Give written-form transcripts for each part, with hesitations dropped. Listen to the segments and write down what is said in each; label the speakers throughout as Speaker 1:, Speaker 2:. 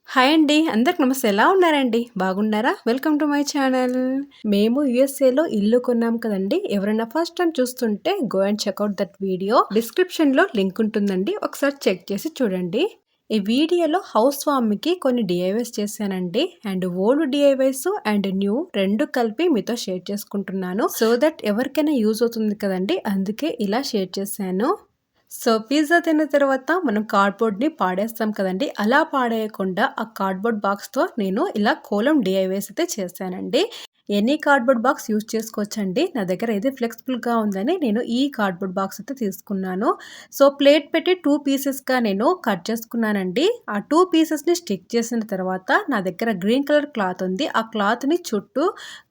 Speaker 1: Hi అండి. అందరికి నమస్తే. ఎలా ఉన్నారండి? బాగున్నారా? Welcome to my channel. మేము యూఎస్ఏలో ఇల్లు కొన్నాం కదండి. ఎవరైనా ఫస్ట్ టైం చూస్తుంటే go and checkout that video. డిస్క్రిప్షన్‌లో లింక్ ఉంటుందండి. ఒకసారి చెక్ చేసి చూడండి. ఈ వీడియోలో హౌస్ వార్మింగ్‌కి కొన్ని డీఐవైస్ చేశానండి. అండ్ ఓల్డ్ డీఐవైస్ అండ్ న్యూ 2 కలిపి మీతో షేర్ చేసుకుంటున్నాను. సో దట్ ఎవరికైనా యూజ్ అవుతుంది కదండి. అందుకే ఇలా షేర్ చేశాను. సో పిజ్జా తిన్న తర్వాత మనం కార్డ్‌బోర్డ్‌ని పాడేస్తాం కదండీ! అలా పాడేయకుండా ఆ కార్డ్‌బోర్డ్ బాక్స్‌తో నేను ఇలా కోలం డీఐవైస్ అయితే చేశానండి. ఎనీ కార్డ్‌బోర్డ్ బాక్స్ యూజ్ చేసుకోవచ్చండి. నా దగ్గర ఇది ఫ్లెక్సిబుల్‌గా ఉందని నేను ఈ కార్డ్‌బోర్డ్ బాక్స్ అయితే తీసుకున్నాను. సో ప్లేట్ పెట్టి 2 పీసెస్‌గా నేను కట్ చేసుకున్నానండి. ఆ 2 పీసెస్‌ని స్టిక్ చేసిన తర్వాత నా దగ్గర గ్రీన్ కలర్ క్లాత్ ఉంది. ఆ క్లాత్‌ని చుట్టూ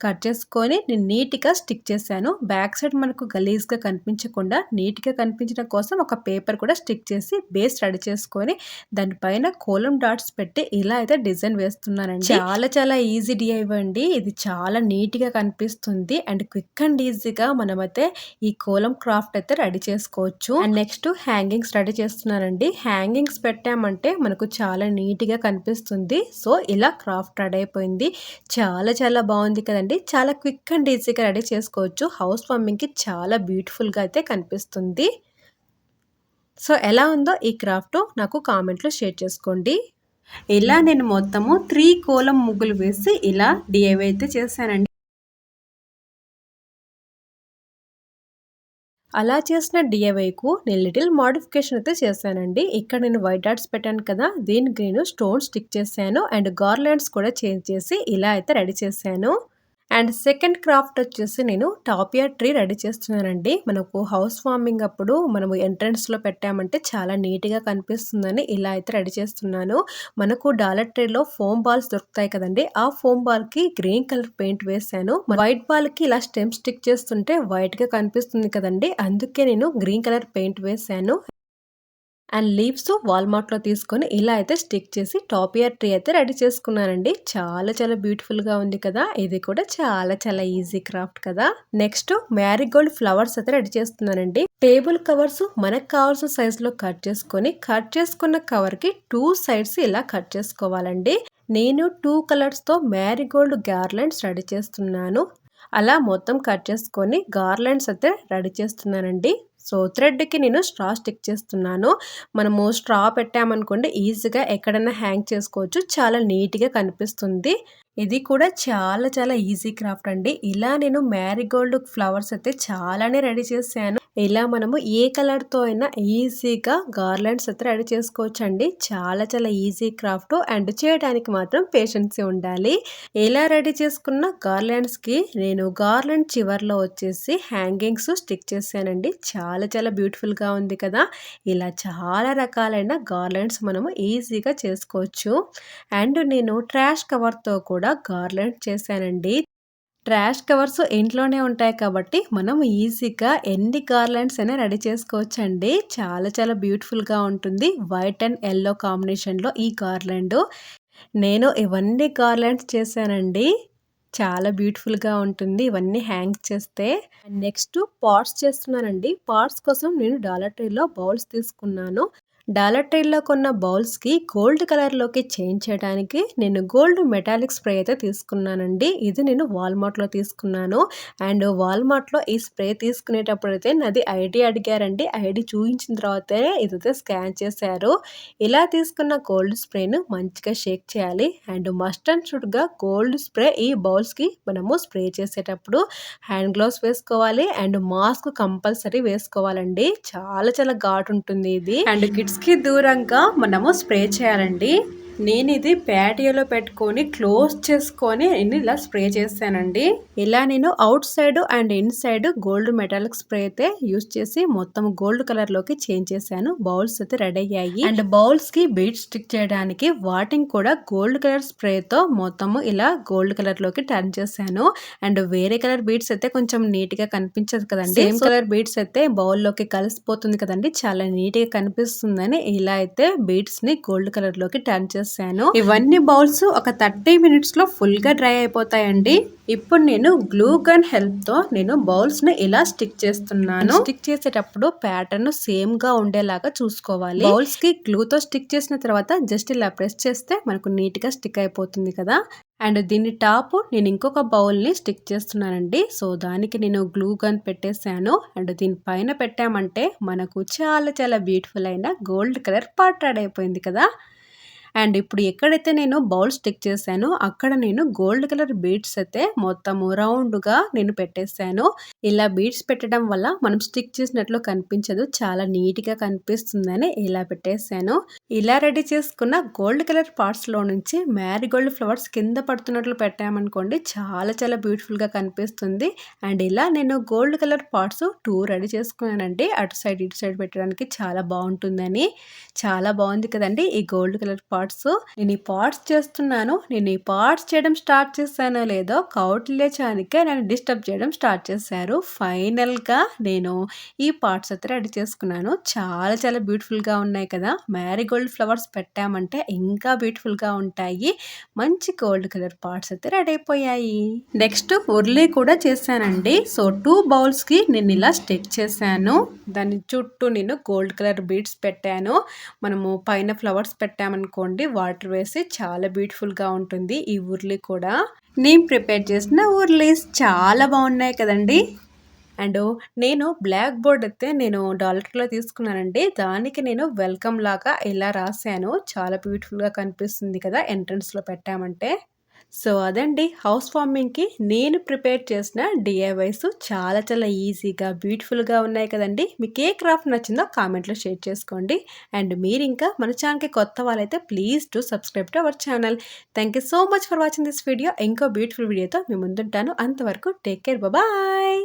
Speaker 1: కట్ చేసుకొని నేను నీట్‌గా స్టిక్ చేశాను. బ్యాక్ సైడ్ మనకు గలీజ్‌గా కనిపించకుండా నీట్‌గా కనిపించడం కోసం ఒక పేపర్ కూడా స్టిక్ చేసి బేస్ రెడీ చేసుకొని దానిపైన కోలం డాట్స్ పెట్టి ఇలా అయితే డిజైన్ వేస్తున్నానండి. చాలా ఈజీ డీఐవై అండి. ఇది చాలా నీట్‌గా కనిపిస్తుంది. అండ్ క్విక్ అండ్ ఈజీగా మనమైతే ఈ కోలం క్రాఫ్ట్ అయితే రెడీ చేసుకోవచ్చు. అండ్ నెక్స్ట్ హ్యాంగింగ్స్ రెడీ చేస్తున్నానండి. హ్యాంగింగ్స్ పెట్టామంటే మనకు చాలా నీట్‌గా కనిపిస్తుంది. సో ఇలా క్రాఫ్ట్ రెడీ అయిపోయింది. చాలా బాగుంది కదండి. చాలా క్విక్ అండ్ ఈజీగా రెడీ చేసుకోవచ్చు. హౌస్ వార్మింగ్‌కి చాలా బ్యూటిఫుల్‌గా అయితే కనిపిస్తుంది. సో ఎలా ఉందో ఈ క్రాఫ్ట్ నాకు కామెంట్లో షేర్ చేసుకోండి. ఇలా నేను మొత్తము 3 కోలం ముగ్గులు వేసి ఇలా డీఐవై అయితే చేశానండి. అలా చేసిన డీఐవైకు నేను లిటిల్ మోడిఫికేషన్ అయితే చేశానండి. ఇక్కడ నేను వైట్ డాట్స్ పెట్టాను కదా, దీనికి నేను స్టోన్ స్టిక్ చేశాను అండ్ గార్లాండ్స్ కూడా చేంజ్ చేసి ఇలా అయితే రెడీ చేశాను. అండ్ సెకండ్ క్రాఫ్ట్ వచ్చేసి నేను టాపియా ట్రీ రెడీ చేస్తున్నానండి. మనకు హౌస్ వార్మింగ్ అప్పుడు మనము ఎంట్రన్స్లో పెట్టామంటే చాలా నీట్గా కనిపిస్తుందని ఇలా అయితే రెడీ చేస్తున్నాను. మనకు డాలర్ ట్రీలో ఫోమ్ బాల్స్ దొరుకుతాయి కదండి, ఆ ఫోమ్ బాల్కి గ్రీన్ కలర్ పెయింట్ వేసాను. వైట్ బాల్కి ఇలా స్టెమ్ స్టిక్ చేస్తుంటే వైట్గా కనిపిస్తుంది కదండి, అందుకే నేను గ్రీన్ కలర్ పెయింట్ వేసాను. అండ్ లీవ్స్ వాల్మార్ట్లో తీసుకొని ఇలా అయితే స్టిక్ చేసి టాపియర్ ట్రీ అయితే రెడీ చేసుకున్నానండి. చాలా బ్యూటిఫుల్గా ఉంది కదా. ఇది కూడా చాలా ఈజీ క్రాఫ్ట్ కదా. నెక్స్ట్ మ్యారీగోల్డ్ ఫ్లవర్స్ అయితే రెడీ చేస్తున్నానండి. టేబుల్ కవర్స్ మనకు కావాల్సిన సైజులో కట్ చేసుకున్న కవర్కి 2 సైడ్స్ ఇలా కట్ చేసుకోవాలండి. నేను 2 కలర్స్తో మ్యారీగోల్డ్ గార్లాండ్స్ రెడీ చేస్తున్నాను. అలా మొత్తం కట్ చేసుకొని గార్లాండ్స్ అయితే రెడీ చేస్తున్నానండి. సో థ్రెడ్కి నేను స్ట్రా స్టిక్ చేస్తున్నాను. మనము స్ట్రా పెట్టామనుకోండి ఈజీగా ఎక్కడైనా హ్యాంగ్ చేసుకోవచ్చు. చాలా నీట్గా కనిపిస్తుంది. ఇది కూడా చాలా ఈజీ క్రాఫ్ట్ అండి. ఇలా నేను మ్యారీగోల్డ్ ఫ్లవర్స్ అయితే చాలానే రెడీ చేశాను. ఇలా మనము ఏ కలర్తో అయినా ఈజీగా గార్లాండ్స్ అయితే రెడీ చేసుకోవచ్చు అండి. చాలా ఈజీ క్రాఫ్ట్ అండ్ చేయడానికి మాత్రం పేషెన్సీ ఉండాలి. ఎలా రెడీ చేసుకున్న గార్లాండ్స్కి నేను గార్లాండ్ చివర్లో వచ్చేసి హ్యాంగింగ్స్ స్టిక్ చేశానండి. చాలా బ్యూటిఫుల్గా ఉంది కదా. ఇలా చాలా రకాలైన గార్లాండ్స్ మనము ఈజీగా చేసుకోవచ్చు. అండ్ నేను ట్రాష్ కవర్తో కూడా గార్లాండ్ చేశానండి. ట్రాష్ కవర్స్ ఇంట్లోనే ఉంటాయి కాబట్టి మనం ఈజీగా ఎన్ని గార్లాండ్స్ అయినా రెడీ చేసుకోవచ్చండి. చాలా బ్యూటిఫుల్గా ఉంటుంది. వైట్ అండ్ యెల్లో కాంబినేషన్లో ఈ గార్లాండ్. నేను ఇవన్నీ గార్లాండ్స్ చేశానండి. చాలా బ్యూటిఫుల్గా ఉంటుంది ఇవన్నీ హ్యాంగ్ చేస్తే. నెక్స్ట్ పాట్స్ చేస్తున్నానండి. పాట్స్ కోసం నేను డాలర్ ట్రీలో బౌల్స్ తీసుకున్నాను. డాలర్ ట్రీలో కొన్న బౌల్స్కి గోల్డ్ కలర్లోకి చేంజ్ చేయడానికి నేను గోల్డ్ మెటాలిక్ స్ప్రే అయితే తీసుకున్నానండి. ఇది నేను వాల్మార్ట్లో తీసుకున్నాను. అండ్ వాల్మార్ట్లో ఈ స్ప్రే తీసుకునేటప్పుడు అయితే నాది ఐడి అడిగారండి. ఐడి చూపించిన తర్వాతే ఇదైతే స్కాన్ చేశారు. ఇలా తీసుకున్న గోల్డ్ స్ప్రేను మంచిగా షేక్ చేయాలి. అండ్ మస్ట్ అండ్ షుడ్గా గోల్డ్ స్ప్రే ఈ బౌల్స్కి మనము స్ప్రే చేసేటప్పుడు హ్యాండ్ గ్లౌస్ వేసుకోవాలి అండ్ మాస్క్ కంపల్సరీ వేసుకోవాలండి. చాలా ఘాటు ఉంటుంది ఇది. అండ్ కిడ్స్కి దూరంగా మనము స్ప్రే చేయాలండి. నేను ఇది ప్యాటియోలో పెట్టుకొని క్లోజ్ చేసుకొని ఇలా స్ప్రే చేశానండి. ఇలా నేను out side and in side gold metallic spray అయితే యూస్ చేసి మొత్తం గోల్డ్ కలర్ లోకి చేంజ్ చేశాను. బౌల్స్ అయితే రెడీ అయ్యాయి. అండ్ బౌల్స్ కి బీడ్స్ స్టిక్ చేయడానికి వాటిని కూడా గోల్డ్ కలర్ స్ప్రే తో మొత్తము ఇలా గోల్డ్ కలర్ లోకి టర్న్ చేశాను. అండ్ వేరే కలర్ బీడ్స్ అయితే కొంచెం నీట్ గా కనిపించదు కదండి. సేమ్ కలర్ బీడ్స్ అయితే బౌల్ లోకి కలిసిపోతుంది కదండి, చాలా నీట్ గా కనిపిస్తుందని ఇలా అయితే బీడ్స్ ని గోల్డ్ కలర్ లోకి టర్న్ చేశాను. చేసేసాను. ఇవన్నీ బౌల్స్ ఒక 30 మినిట్స్లో ఫుల్గా డ్రై అయిపోతాయండి. ఇప్పుడు నేను గ్లూ గన్ హెల్ప్తో నేను బౌల్స్ని ఇలా స్టిక్ చేస్తున్నాను. స్టిక్ చేసేటప్పుడు ప్యాటర్న్ సేమ్గా ఉండేలాగా చూసుకోవాలి. బౌల్స్కి గ్లూతో స్టిక్ చేసిన తర్వాత జస్ట్ ఇలా ప్రెస్ చేస్తే మనకు నీట్గా స్టిక్ అయిపోతుంది కదా. అండ్ దీని టాప్ నేను ఇంకొక బౌల్ని స్టిక్ చేస్తున్నానండి. సో దానికి నేను గ్లూ గన్ పెట్టేశాను. అండ్ దీనిపైన పెట్టామంటే మనకు చాలా చాలా బ్యూటిఫుల్ అయిన గోల్డ్ కలర్ పార్ట్ రెడీ అయిపోయింది కదా. అండ్ ఇప్పుడు ఎక్కడైతే నేను బౌల్ స్టిక్ చేశానో అక్కడ నేను గోల్డ్ కలర్ బీడ్స్ అయితే మొత్తము రౌండ్గా నేను పెట్టేశాను. ఇలా బీడ్స్ పెట్టడం వల్ల మనం స్టిక్ చేసినట్లు కనిపించదు, చాలా నీట్గా కనిపిస్తుందని ఇలా పెట్టేశాను. ఇలా రెడీ చేసుకున్న గోల్డ్ కలర్ పార్ట్స్లో నుంచి మ్యారీగోల్డ్ ఫ్లవర్స్ కింద పడుతున్నట్లు పెట్టామనుకోండి, చాలా చాలా బ్యూటిఫుల్గా కనిపిస్తుంది. అండ్ ఇలా నేను గోల్డ్ కలర్ పార్ట్స్ 2 రెడీ చేసుకున్నానండి. అటు సైడ్ ఇటు సైడ్ పెట్టడానికి చాలా బాగుంటుందని. చాలా బాగుంది కదండి ఈ గోల్డ్ కలర్ పార్ట్స్. నేను ఈ పార్ట్స్ చేస్తున్నాను. నేను ఈ పార్ట్స్ చేయడం స్టార్ట్ చేశానో లేదో కౌటిల్య చాణక్య నన్ను డిస్టర్బ్ చేయడం స్టార్ట్ చేశారు. ఫైనల్గా నేను ఈ పార్ట్స్ అయితే రెడీ చేసుకున్నాను. చాలా చాలా బ్యూటిఫుల్గా ఉన్నాయి కదా. మ్యారీగోల్డ్ ఫ్లవర్స్ పెట్టామంటే ఇంకా బ్యూటిఫుల్గా ఉంటాయి. మంచి గోల్డ్ కలర్ పార్ట్స్ అయితే రెడీ అయిపోయాయి. నెక్స్ట్ ఉర్లీ కూడా చేశానండి. సో 2 బౌల్స్కి నేను ఇలా స్టిక్ చేశాను. దాని చుట్టూ నేను గోల్డ్ కలర్ బీడ్స్ పెట్టాను. మనము పైన ఫ్లవర్స్ పెట్టామనుకోండి, వాటర్ వేసి చాలా బ్యూటిఫుల్గా ఉంటుంది ఈ ఉర్లీ కూడా. నేను ప్రిపేర్ చేసిన ఉర్లీస్ చాలా బాగున్నాయి కదండి. అండ్ నేను బ్లాక్ బోర్డ్ అయితే నేను డాలర్లో తీసుకున్నానండి. దానికి నేను వెల్కమ్ లాగా ఇలా రాశాను. చాలా బ్యూటిఫుల్గా కనిపిస్తుంది కదా ఎంట్రన్స్లో పెట్టామంటే. సో అదండి హౌస్ వార్మింగ్కి నేను ప్రిపేర్ చేసిన డిఐవైస్. చాలా చాలా ఈజీగా బ్యూటిఫుల్గా ఉన్నాయి కదండి. మీకు ఏ క్రాఫ్ట్ నచ్చిందో కామెంట్లో షేర్ చేసుకోండి. అండ్ మీరు ఇంకా మన ఛానల్కి కొత్త వాళ్ళైతే please to subscribe to our channel. Thank you so much for watching this video. ఇంకో బ్యూటిఫుల్ వీడియోతో మీ ముందుంటాను. అంతవరకు టేక్ కేర్, బాయ్.